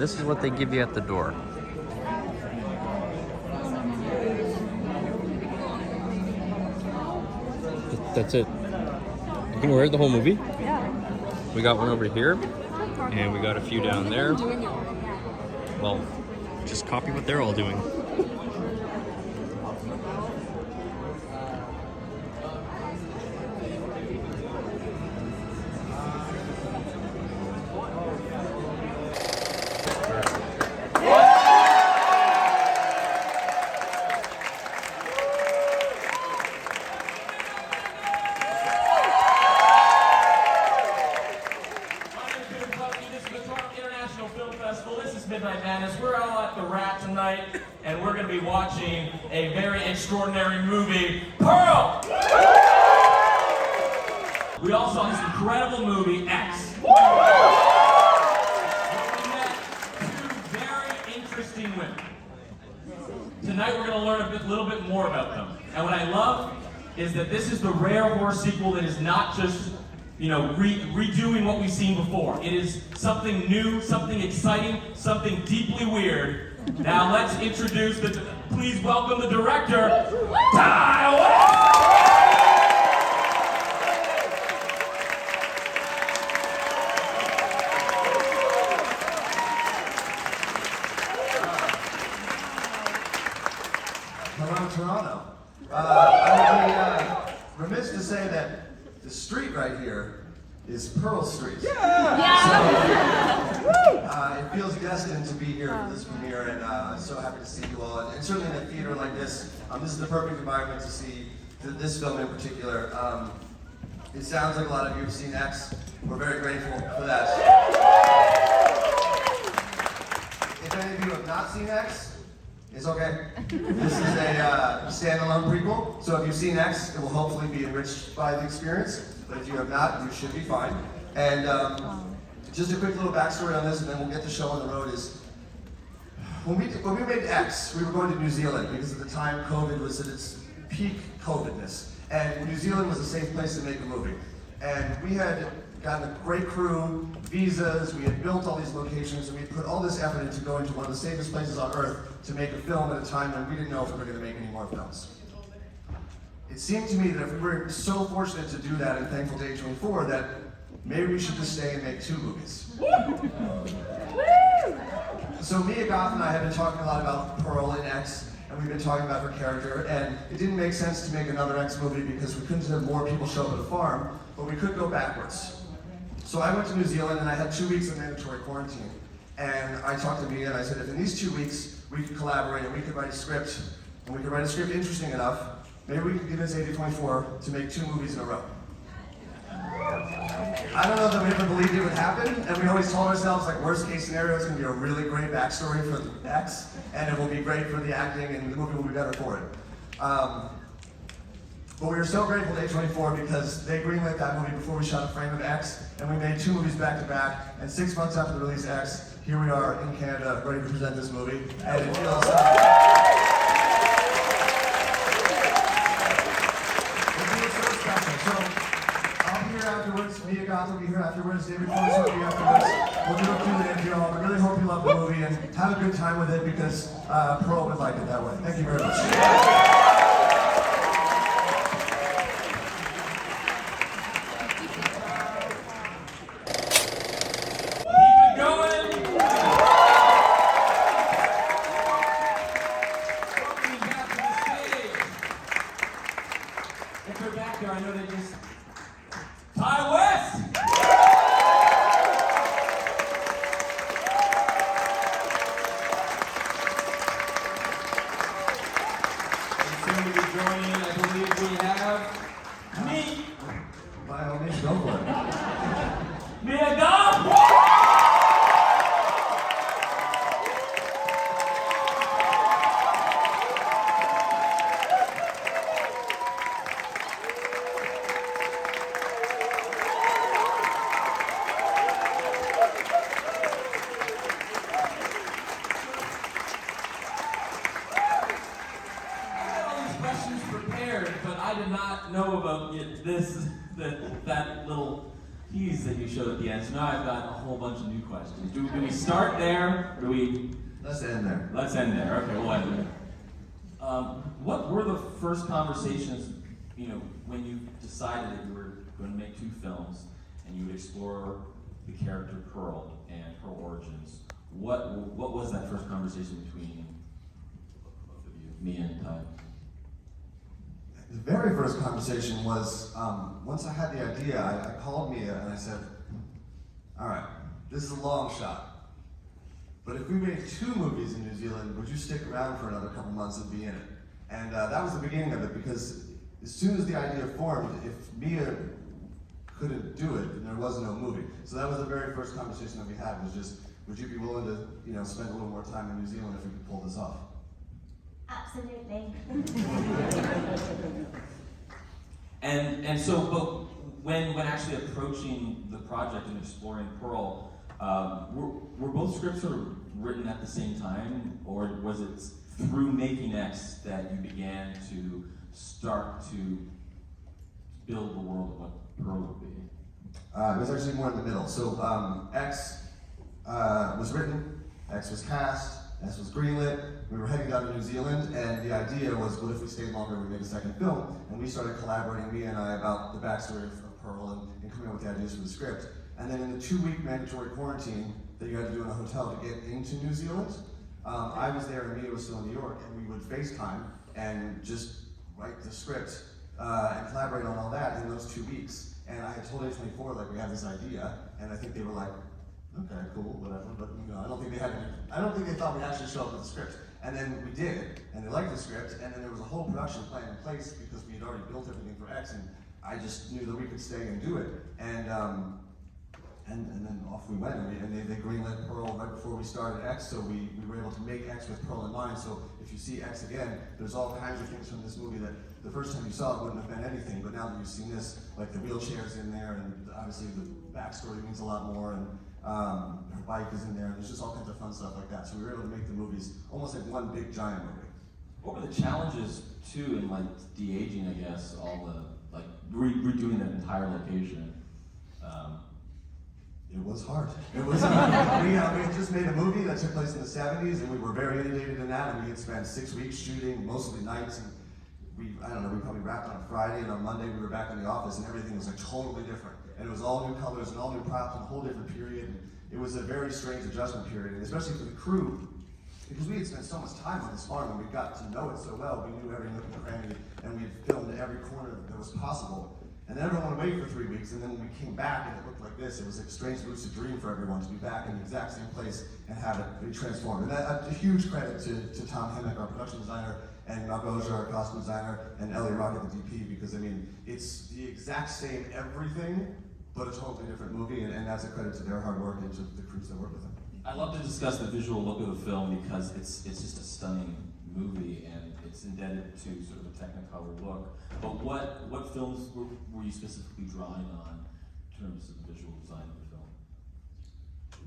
this is what they give you at the door. That's it. You can wear it the whole movie. Yeah. We got one over here, and we got a few down there. Well, just copy what they're all doing. And we're going to be watching a very extraordinary movie, Pearl! We all saw this incredible movie, X. Where we met two very interesting women. Tonight we're going to learn a little bit more about them. And what I love is that this is the rare horror sequel that is not just, you know, redoing what we've seen before. It is something new, something exciting, something deeply weird. Now let's introduce please welcome the director, Ty. Hello, Toronto. I would be remiss to say that the street right here is Pearl Street. It feels destined to be here for this premiere, and I'm so happy to see you all. And certainly in a theater like this, this is the perfect environment to see this film in particular. It sounds like a lot of you have seen X. We're very grateful for that. If any of you have not seen X, it's okay. This is a standalone prequel, so if you've seen X, it will hopefully be enriched by the experience. But if you have not, you should be fine. And just a quick little backstory on this, and then we'll get the show on the road. Is when we made X, we were going to New Zealand because at the time COVID was at its peak COVIDness, and New Zealand was a safe place to make a movie. And we had gotten a great crew, visas, we had built all these locations, and we put all this effort into going to one of the safest places on earth to make a film at a time when we didn't know if we were going to make any more films. It seemed to me that if we were so fortunate to do that and thankful to A24, that maybe we should just stay and make 2 movies. So Goth and I have been talking a lot about Pearl in X, and we've been talking about her character, and it didn't make sense to make another X movie because we couldn't have more people show up at a farm, but we could go backwards. So I went to New Zealand and I had 2 weeks of mandatory quarantine. And I talked to Mia and I said, if in these 2 weeks we could collaborate and we could write a script, and we could write a script interesting enough, maybe we could convince A24 to make 2 movies in a row. I don't know that we ever believed it would happen, and we always told ourselves, like, worst case scenario is going to be a really great backstory for X, and it will be great for the acting, and the movie will be better for it. But we were so grateful to A24 because they greenlit that movie before we shot a frame of X, and we made 2 movies back to back, and 6 months after the release of X, here we are in Canada, ready to present this movie, and it feels afterwards, Goth will be here afterwards, David Corenswet will be afterwards. We'll do a Q&A for you all. I really hope you love the movie and have a good time with it because Pearl would like it that way. Thank you very much. tease that you showed at the end, so now I've got a whole bunch of new questions. Do we start there, or do we? Let's end there. Let's end there. Okay, we'll end there. What were the first conversations, when you decided that you were going to make 2 films and you would explore the character Pearl and her origins? What was that first conversation between both of you, me and Ty? The very first conversation was, once I had the idea, I called Mia and I said, all right, this is a long shot. But if we made 2 movies in New Zealand, would you stick around for another couple months and be in it? And that was the beginning of it, because as soon as the idea formed, if Mia couldn't do it, then there was no movie. So that was the very first conversation that we had, was just, would you be willing to spend a little more time in New Zealand if we could pull this off? Absolutely. And so, but when actually approaching the project and exploring Pearl, were both scripts sort of written at the same time, or was it through making X that you began to start to build the world of what Pearl would be? It was actually more in the middle. So X was written, X was cast, X was greenlit. We were heading down to New Zealand, and the idea was, what if we stayed longer, we made a second film? And we started collaborating, Mia and I, about the backstory of Pearl and coming up with the ideas for the script. And then in the 2-week mandatory quarantine that you had to do in a hotel to get into New Zealand, I was there and Mia was still in New York, and we would FaceTime and just write the script and collaborate on all that in those 2 weeks. And I had told A24, like, we have this idea, and I think they were like, okay, cool, whatever, but I don't think they thought we'd actually show up with the script. And then we did, and they liked the script, and then there was a whole production plan in place because we had already built everything for X, and I just knew that we could stay and do it. And then off we went, and they greenlit Pearl right before we started X, so we were able to make X with Pearl in mind. So if you see X again, there's all kinds of things from this movie that the first time you saw it wouldn't have been anything, but now that you've seen this, like the wheelchair's in there, and obviously the backstory means a lot more, and her bike is in there, and there's just all kinds of fun stuff like that. So we were able to make the movies almost like one big giant movie. What were the challenges too in like de-aging, I guess, all the like redoing that entire location? It was hard. It was. We had just made a movie that took place in the 70s, and we were very inundated in that, and we had spent 6 weeks shooting, mostly nights, and we probably wrapped on a Friday, and on Monday we were back in the office, and everything was like totally different. And it was all new colors and all new props and a whole different period. And it was a very strange adjustment period, and especially for the crew, because we had spent so much time on this farm and we got to know it so well. We knew every nook and cranny, and we had filmed every corner that was possible. And then everyone went away for 3 weeks, and then when we came back and it looked like this, it was like a strange lucid dream for everyone to be back in the exact same place and have it be transformed. And that, a huge credit to Tom Hemmick, our production designer, and Malgosia, our costume designer, and Ellie Rocket, the DP, because I mean, it's the exact same everything, but a totally different movie, and that's a credit to their hard work and to the crews that work with them. I'd love to discuss the visual look of the film because it's just a stunning movie and it's indebted to sort of a Technicolor look. But what films were you specifically drawing on in terms of the visual design of the film?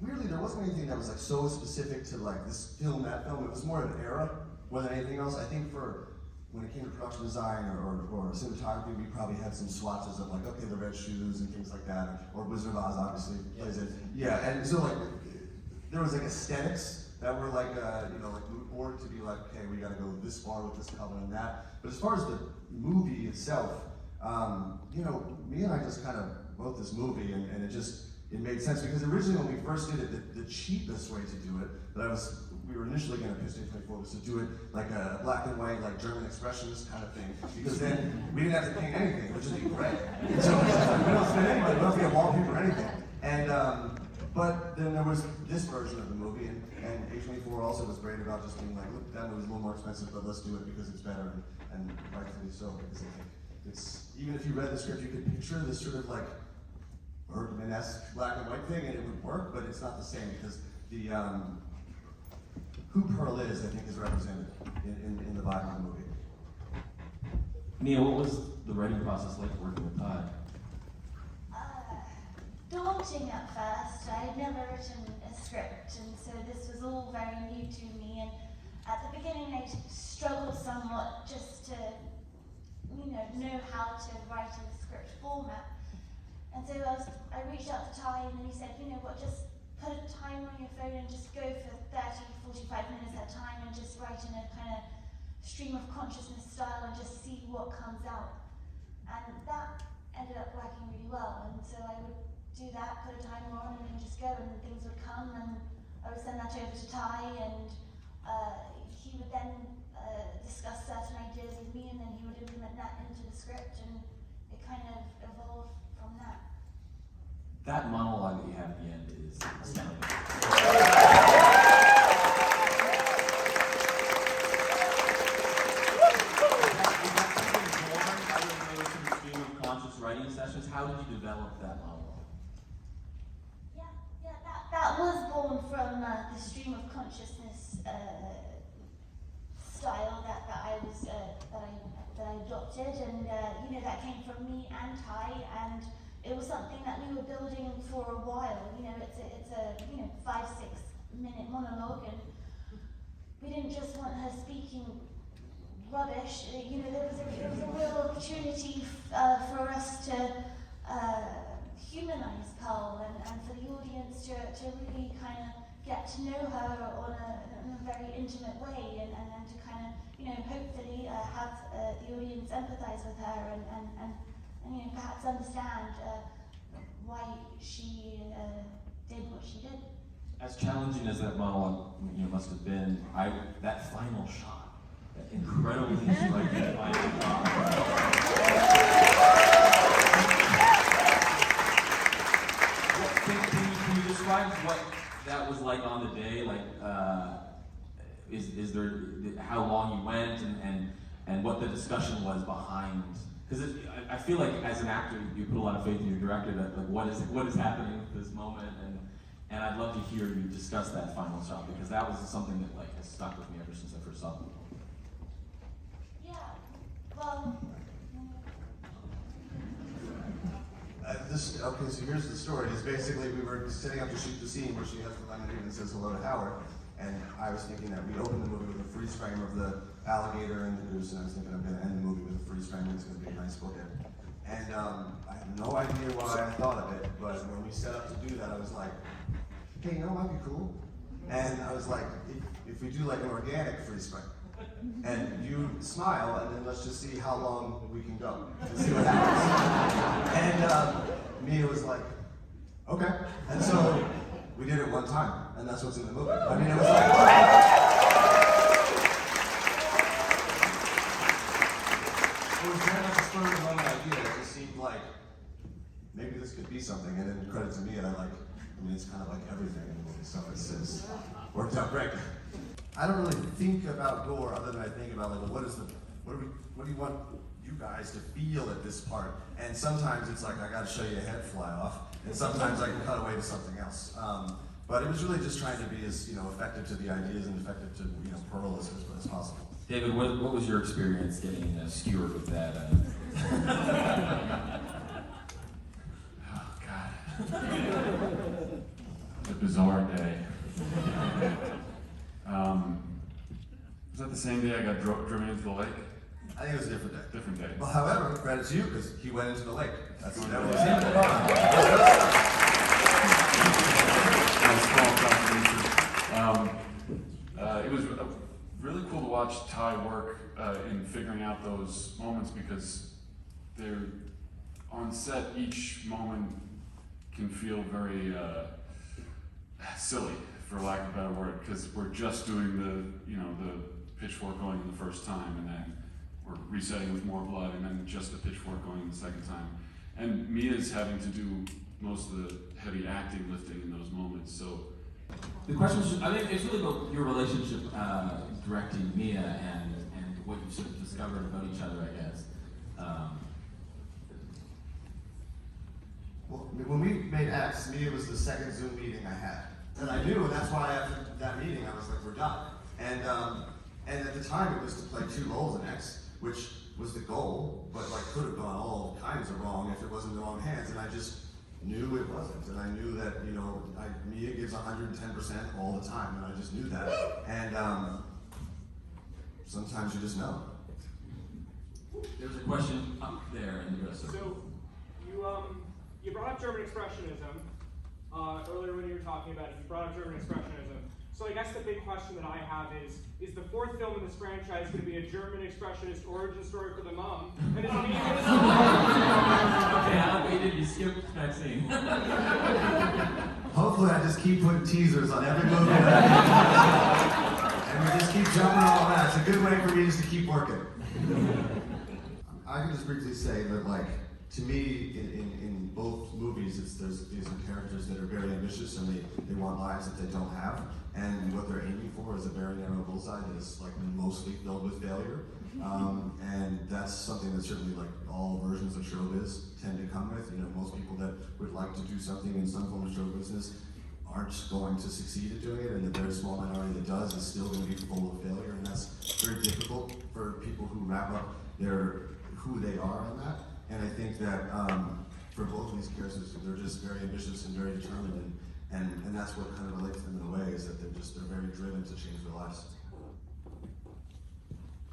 Weirdly, there wasn't anything that was like so specific to like this film, that film. It was more of an era more than anything else. I think for when it came to production design or cinematography, we probably had some swatches of like, okay, the red shoes and things like that, or Wizard of Oz obviously plays it. Yeah, and so like, there was like aesthetics that were like, like mood board to be like, okay, we gotta go this far with this color and that. But as far as the movie itself, me and I just kind of wrote this movie and it made sense because originally when we first did it, the cheapest way to do it, we were initially going to pitch A24 was to do it like a black and white, like German expressionist kind of thing, because then we didn't have to paint anything, which would be great. And so we don't spend any money, we don't have to get wallpaper or anything. And but then there was this version of the movie, and A24 also was great about just being like, look, that movie's a little more expensive, but let's do it because it's better, and rightfully so, because I think it's, even if you read the script, you could picture this sort of like Bergman-esque black and white thing, and it would work, but it's not the same because the who Pearl is, I think, is represented in the vibe of the movie. Mia, what was the writing process like working with Todd? Daunting at first. I had never written a script, and so this was all very new to me. And at the beginning, I struggled somewhat just to, know how to write in a script format. And so I reached out to Ty, and then he said, you know what, just put a timer on your phone and just go for 30, 45 minutes at a time and just write in a kind of stream of consciousness style and just see what comes out. And that ended up working really well. And so I would do that, put a timer on, and then just go, and things would come, and I would send that over to Ty, and he would then discuss certain ideas with me, and then he would implement that into the script, and it kind of evolved from that. That monologue that you have at the end is astounding. Writing sessions, how did you develop that monologue? Yeah, that was born from the stream of consciousness style that I adopted, and you know, that came from me and Ty, and it was something that we were building for a while. You know, it's a 5-6 minute monologue, and we didn't just want her speaking rubbish. You know, there was a real opportunity for us to humanize Pearl, and for the audience to really kind of get to know her in a very intimate way, and to kind of, you know, hopefully have the audience empathize with her, and you know, perhaps understand why she did what she did. As challenging as that monologue, you know, must have been, that final shot, that incredibly striking final shot. Can you describe what that was like on the day? Like, is there how long you went, and what the discussion was behind? Because I feel like as an actor, you put a lot of faith in your director that, like, what is happening at this moment, and I'd love to hear you discuss that final shot, because that was something that, like, has stuck with me ever since I first saw it. Yeah, well. Okay, so here's the story. Is basically we were setting up to shoot the scene where she has the line and says hello to Howard, and I was thinking that we open the movie with a freeze frame of the alligator and the goose, and I was thinking I'm going to end the movie with a freeze frame, and it's going to be a nice bookend. And I have no idea why I thought of it, but when we set up to do that, I was like, hey, you know what might be cool? And I was like, if we do like an organic freeze frame, and you smile, and then let's just see how long we can go and see what happens. And Mia was like, okay. And so we did it one time, and that's what's in the movie. I mean, it was like, it was very much a spur of the moment idea. It just seemed like maybe this could be something, and then credit to Mia, I mean, it's kind of like everything in the movie, so it's worked out great. I don't really think about gore other than I think about, like, well, what do you want you guys to feel at this part? And sometimes it's like, I gotta show you a head fly off, and sometimes I can cut away to something else. But it was really just trying to be as, you know, effective to the ideas and effective to, you know, Pearl as possible. David, what was your experience getting skewered with that? Oh, God. A bizarre day. Was that the same day I got driven into the lake? I think it was a different day. Different day. Well, however, credit to you, because he went into the lake. That was it was really cool to watch Ty work in figuring out those moments, because they're on set. Each moment can feel very silly, for lack of a better word, because we're just doing the pitchfork going in the first time, and then we're resetting with more blood, and then just the pitchfork going in the second time. And Mia's having to do most of the heavy acting lifting in those moments. So The question is, I think it's really about your relationship directing Mia and what you sort of discovered about each other, I guess. Well, when we made X, Mia was the second Zoom meeting I had. And I knew, and that's why after that meeting I was like, we're done. And at the time it was to play two roles in X, which was the goal, but like could have gone all kinds of wrong if it wasn't in the wrong hands, and I just knew it wasn't. And I knew that, you know, Mia gives 110% all the time, and I just knew that. And sometimes you just know. There's a question up there in the dresser. So, you brought up German Expressionism earlier when you were talking about it. You brought up German Expressionism. So I guess the big question that I have is the fourth film in this franchise going to be a German Expressionist origin story for the mom? And is it being Okay, Alan, waited, you skipped Maxine. Hopefully I just keep putting teasers on every movie and we just keep jumping on that. It's a good way for me just to keep working. I can just briefly say that, like, to me, in both movies, these are characters that are very ambitious and they want lives that they don't have. And what they're aiming for is a very narrow bullseye that is like mostly filled with failure. And that's something that certainly, like, all versions of showbiz tend to come with. You know, most people that would like to do something in some form of show business aren't going to succeed at doing it, and the very small minority that does is still going to be full of failure, and that's very difficult for people who wrap up who they are on that. And I think that for both of these characters, they're just very ambitious and very determined, and that's what kind of relates to them in a way, is that they're very driven to change their lives.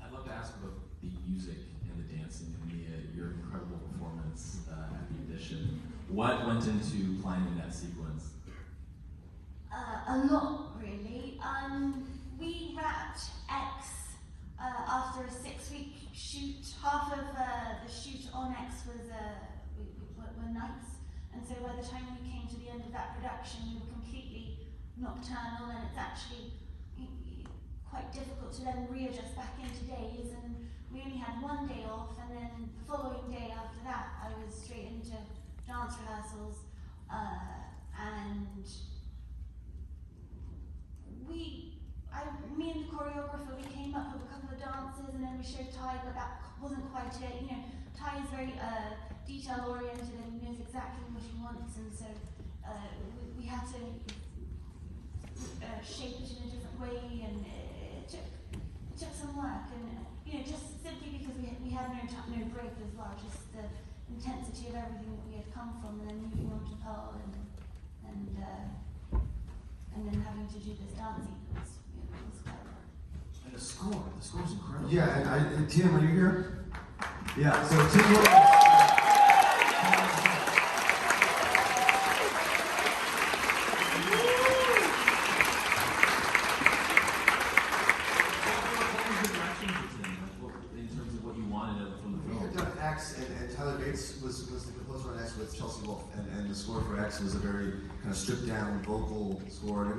I'd love to ask about the music and the dancing and your incredible performance at the audition. What went into planning that sequence? A lot, really. We wrapped X after a 6-week shoot. Half of the shoot on X were nights, and so by the time we came to the end of that production, we were completely nocturnal, and it's actually quite difficult to then readjust back into days. And we only had one day off, and then the following day after that, I was straight into dance rehearsals, and me and the choreographer, we came up with a couple of dances, and then we showed Ty, but that wasn't quite it. You know, Ty is very detail oriented and knows exactly what he wants, and so we had to shape it in a different way, and it took some work, and you know, just simply because we had no break as well, just the intensity of everything that we had come from, and then moving on to Pearl, and then having to do this dance sequence. It was quite hard. And the score's incredible. Yeah, and Tim, are you here? Yeah, so Tim Williams. In terms of what you wanted from the We film? had done X, and Tyler Bates was the composer on X with Chelsea Wolfe, and the score for X was a very kind of stripped down vocal score, and it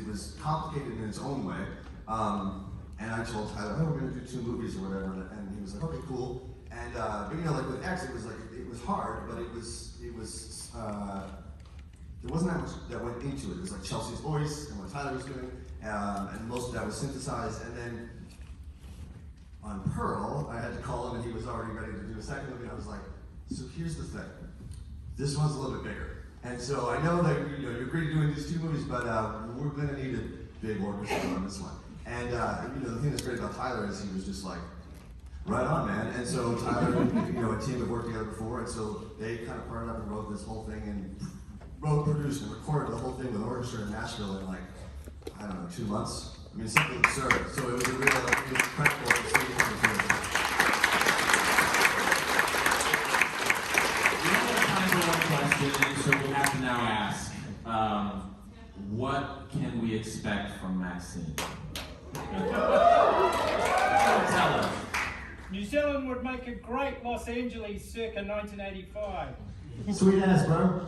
was complicated in its own way. And I told Tyler, oh, we're gonna do 2 movies or whatever, and he was like, okay, cool. And but you know, like with X, it was hard, but it was there wasn't that much that went into it. It was like Chelsea's voice and what Tyler was doing, and most of that was synthesized. And then on Pearl, I had to call him, and he was already ready to do a second movie. And I was like, so here's the thing, this one's a little bit bigger. And so I know that you agreed to doing these 2 movies, but we're going to need a big orchestra on this one. And the thing that's great about Tyler is he was just like, right on, man. And so Tyler, a team had worked together before, and so they kind of partnered up and wrote this whole thing, and wrote, produced, and recorded the whole thing with Orchestra in Nashville in like, I don't know, 2 months. I mean, simply absurd. So it was a real, it was incredible to see what was doing. We only have time for one question, so we have to now ask, what can we expect from Maxine? Tell us. New Zealand would make a great Los Angeles circa 1985. Sweet ass, bro.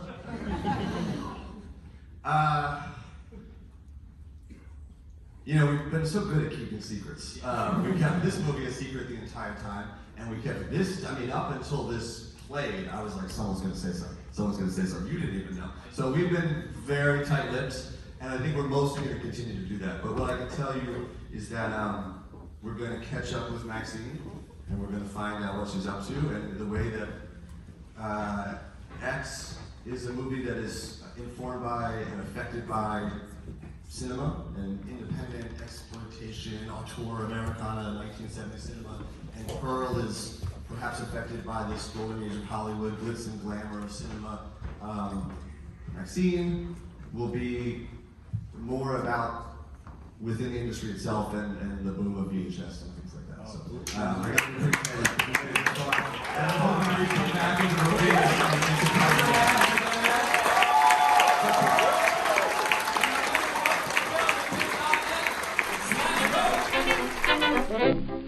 We've been so good at keeping secrets. We kept this movie a secret the entire time, and we kept this, up until this played, I was like, someone's gonna say something. Someone's gonna say something. You didn't even know. So we've been very tight-lipped, and I think we're mostly gonna continue to do that. But what I can tell you is that we're gonna catch up with Maxine, and we're gonna find out what she's up to, and the way that X is a movie that is informed by and affected by cinema and independent exploitation, auteur Americana, 1970s cinema, and Pearl is perhaps affected by this golden age of Hollywood, glitz and glamour of cinema. Maxine will be more about within the industry itself and the boom of VHS and things like that. So I got to be pretty excited. Bye.